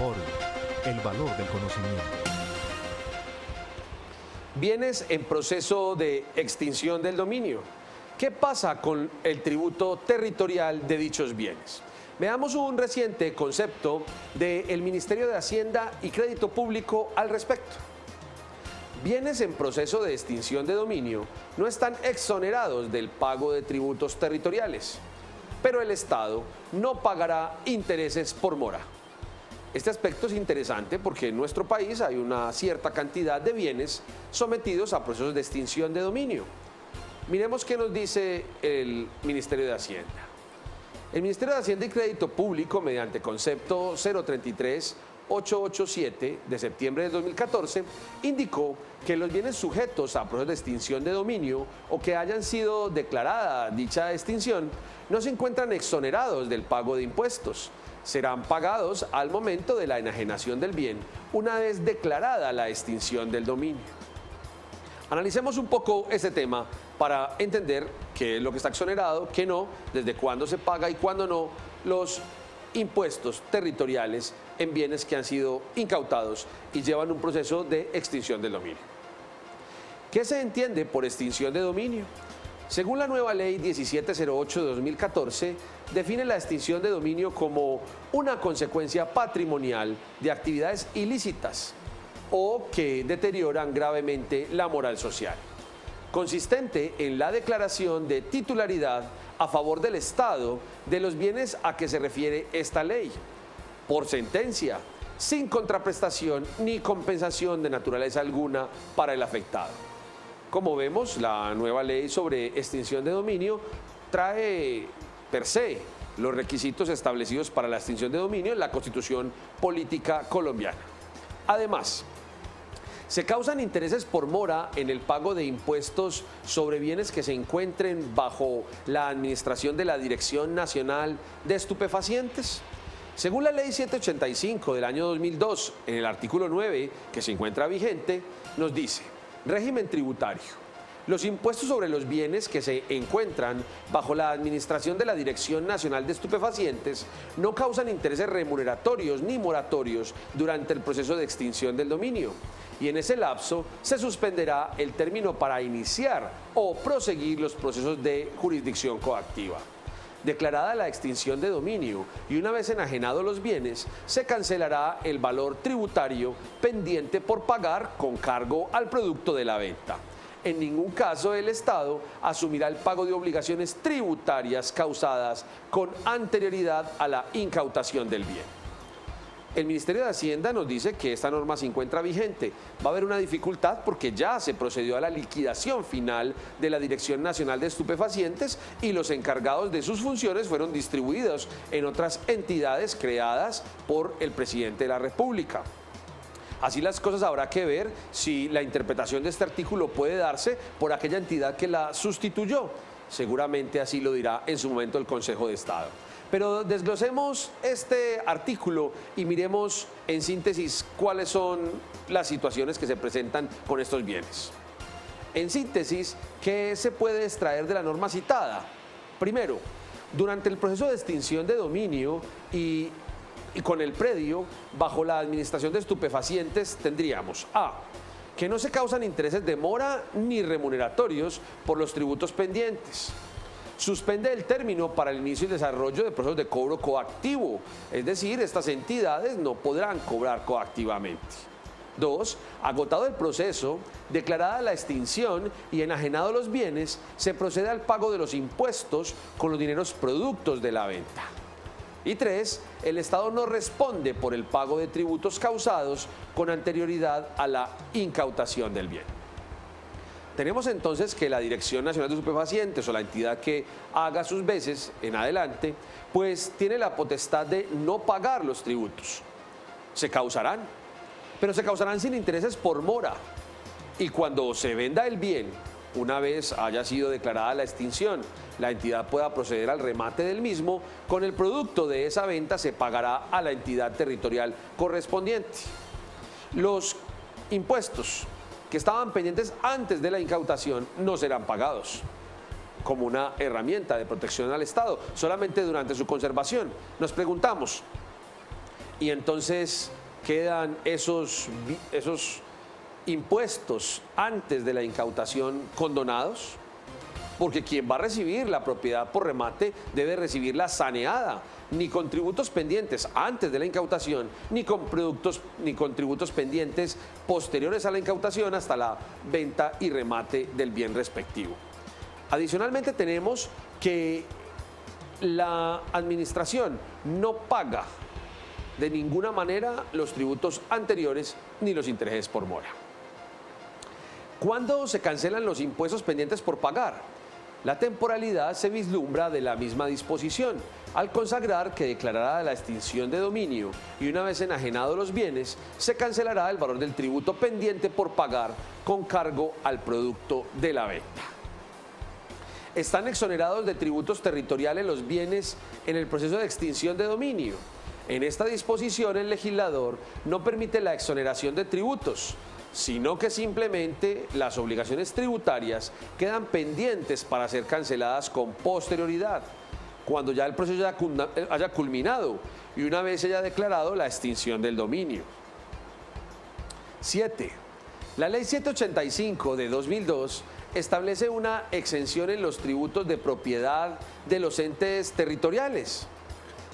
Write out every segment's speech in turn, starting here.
Foro, el valor del conocimiento. Bienes en proceso de extinción del dominio. ¿Qué pasa con el tributo territorial de dichos bienes? Veamos un reciente concepto del Ministerio de Hacienda y Crédito Público al respecto. Bienes en proceso de extinción de dominio no están exonerados del pago de tributos territoriales, pero el Estado no pagará intereses por mora. Este aspecto es interesante porque en nuestro país hay una cierta cantidad de bienes sometidos a procesos de extinción de dominio. Miremos qué nos dice el Ministerio de Hacienda. El Ministerio de Hacienda y Crédito Público, mediante concepto 033-887 de septiembre de 2014, indicó que los bienes sujetos a procesos de extinción de dominio o que hayan sido declarada dicha extinción no se encuentran exonerados del pago de impuestos. Serán pagados al momento de la enajenación del bien, una vez declarada la extinción del dominio. Analicemos un poco este tema para entender qué es lo que está exonerado, qué no, desde cuándo se paga y cuándo no los impuestos territoriales en bienes que han sido incautados y llevan un proceso de extinción del dominio. ¿Qué se entiende por extinción de dominio? Según la nueva ley 1708 de 2014, define la extinción de dominio como una consecuencia patrimonial de actividades ilícitas o que deterioran gravemente la moral social, consistente en la declaración de titularidad a favor del Estado de los bienes a que se refiere esta ley, por sentencia, sin contraprestación ni compensación de naturaleza alguna para el afectado. Como vemos, la nueva ley sobre extinción de dominio trae per se los requisitos establecidos para la extinción de dominio en la Constitución Política Colombiana. Además, se causan intereses por mora en el pago de impuestos sobre bienes que se encuentren bajo la administración de la Dirección Nacional de Estupefacientes. Según la Ley 785 del año 2002, en el artículo 9, que se encuentra vigente, nos dice: régimen tributario. Los impuestos sobre los bienes que se encuentran bajo la administración de la Dirección Nacional de Estupefacientes no causan intereses remuneratorios ni moratorios durante el proceso de extinción del dominio, y en ese lapso se suspenderá el término para iniciar o proseguir los procesos de jurisdicción coactiva. Declarada la extinción de dominio y una vez enajenados los bienes, se cancelará el valor tributario pendiente por pagar con cargo al producto de la venta. En ningún caso el Estado asumirá el pago de obligaciones tributarias causadas con anterioridad a la incautación del bien. El Ministerio de Hacienda nos dice que esta norma se encuentra vigente. Va a haber una dificultad porque ya se procedió a la liquidación final de la Dirección Nacional de Estupefacientes y los encargados de sus funciones fueron distribuidos en otras entidades creadas por el presidente de la República. Así las cosas, habrá que ver si la interpretación de este artículo puede darse por aquella entidad que la sustituyó. Seguramente así lo dirá en su momento el Consejo de Estado. Pero desglosemos este artículo y miremos en síntesis cuáles son las situaciones que se presentan con estos bienes. En síntesis, ¿qué se puede extraer de la norma citada? Primero, durante el proceso de extinción de dominio y con el predio bajo la administración de estupefacientes tendríamos a. Que no se causan intereses de mora ni remuneratorios por los tributos pendientes. Suspende el término para el inicio y desarrollo de procesos de cobro coactivo, es decir, estas entidades no podrán cobrar coactivamente. 2. Agotado el proceso, declarada la extinción y enajenados los bienes, se procede al pago de los impuestos con los dineros productos de la venta. Y 3. El Estado no responde por el pago de tributos causados con anterioridad a la incautación del bien. Tenemos entonces que la Dirección Nacional de Estupefacientes o la entidad que haga sus veces en adelante, pues tiene la potestad de no pagar los tributos. Se causarán, pero se causarán sin intereses por mora. Y cuando se venda el bien, una vez haya sido declarada la extinción, la entidad pueda proceder al remate del mismo, con el producto de esa venta se pagará a la entidad territorial correspondiente. Los impuestos que estaban pendientes antes de la incautación no serán pagados como una herramienta de protección al Estado, solamente durante su conservación. Nos preguntamos, y entonces quedan esos impuestos antes de la incautación condonados, porque quien va a recibir la propiedad por remate debe recibirla saneada, ni con tributos pendientes antes de la incautación, ni con tributos pendientes posteriores a la incautación hasta la venta y remate del bien respectivo. Adicionalmente tenemos que la administración no paga de ninguna manera los tributos anteriores ni los intereses por mora. ¿Cuándo se cancelan los impuestos pendientes por pagar? La temporalidad se vislumbra de la misma disposición, al consagrar que declarará la extinción de dominio y una vez enajenados los bienes, se cancelará el valor del tributo pendiente por pagar con cargo al producto de la venta. Están exonerados de tributos territoriales los bienes en el proceso de extinción de dominio. En esta disposición el legislador no permite la exoneración de tributos, sino que simplemente las obligaciones tributarias quedan pendientes para ser canceladas con posterioridad, cuando ya el proceso haya culminado y una vez haya declarado la extinción del dominio. 7. La Ley 785 de 2002 establece una exención en los tributos de propiedad de los entes territoriales.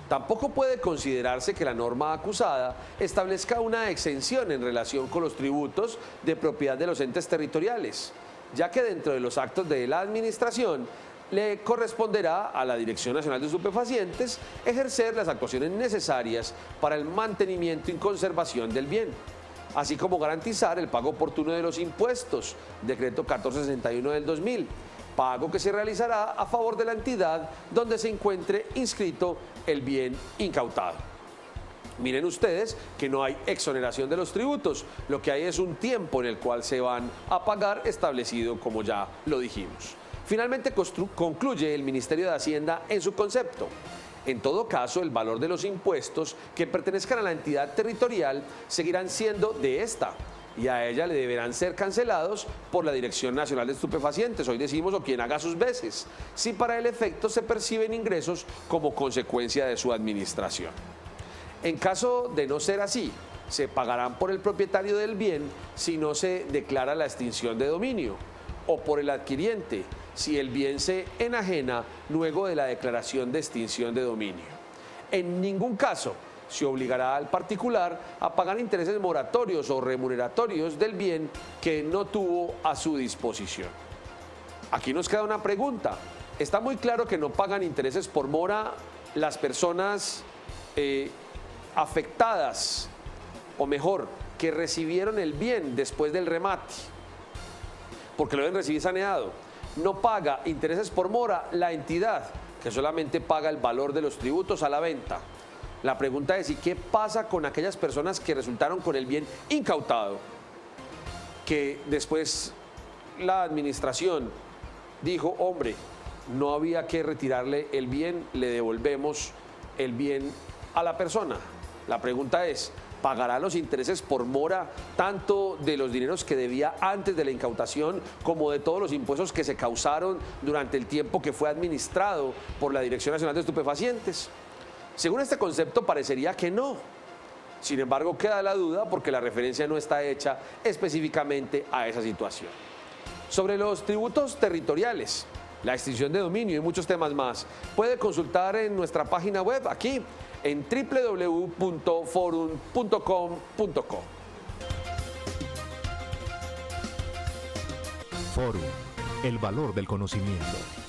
Tampoco puede considerarse que la norma acusada establezca una exención en relación con los tributos de propiedad de los entes territoriales, ya que dentro de los actos de la administración le corresponderá a la Dirección Nacional de Estupefacientes ejercer las actuaciones necesarias para el mantenimiento y conservación del bien, así como garantizar el pago oportuno de los impuestos, decreto 1461 del 2000, pago que se realizará a favor de la entidad donde se encuentre inscrito el bien incautado. Miren ustedes que no hay exoneración de los tributos, lo que hay es un tiempo en el cual se van a pagar establecido como ya lo dijimos. Finalmente concluye el Ministerio de Hacienda en su concepto. En todo caso, el valor de los impuestos que pertenezcan a la entidad territorial seguirán siendo de esta, y a ella le deberán ser cancelados por la Dirección Nacional de Estupefacientes, hoy decimos, o quien haga sus veces, si para el efecto se perciben ingresos como consecuencia de su administración. En caso de no ser así, se pagarán por el propietario del bien si no se declara la extinción de dominio, o por el adquiriente si el bien se enajena luego de la declaración de extinción de dominio. En ningún caso se obligará al particular a pagar intereses moratorios o remuneratorios del bien que no tuvo a su disposición. Aquí nos queda una pregunta. Está muy claro que no pagan intereses por mora las personas afectadas, o mejor, que recibieron el bien después del remate, porque lo deben recibir saneado. No paga intereses por mora la entidad, que solamente paga el valor de los tributos a la venta. La pregunta es, ¿y qué pasa con aquellas personas que resultaron con el bien incautado? Que después la administración dijo, hombre, no había que retirarle el bien, le devolvemos el bien a la persona. La pregunta es, ¿pagará los intereses por mora tanto de los dineros que debía antes de la incautación como de todos los impuestos que se causaron durante el tiempo que fue administrado por la Dirección Nacional de Estupefacientes? Según este concepto parecería que no. Sin embargo, queda la duda porque la referencia no está hecha específicamente a esa situación. Sobre los tributos territoriales, la extinción de dominio y muchos temas más, puede consultar en nuestra página web aquí en www.forum.com.co. Forum, el valor del conocimiento.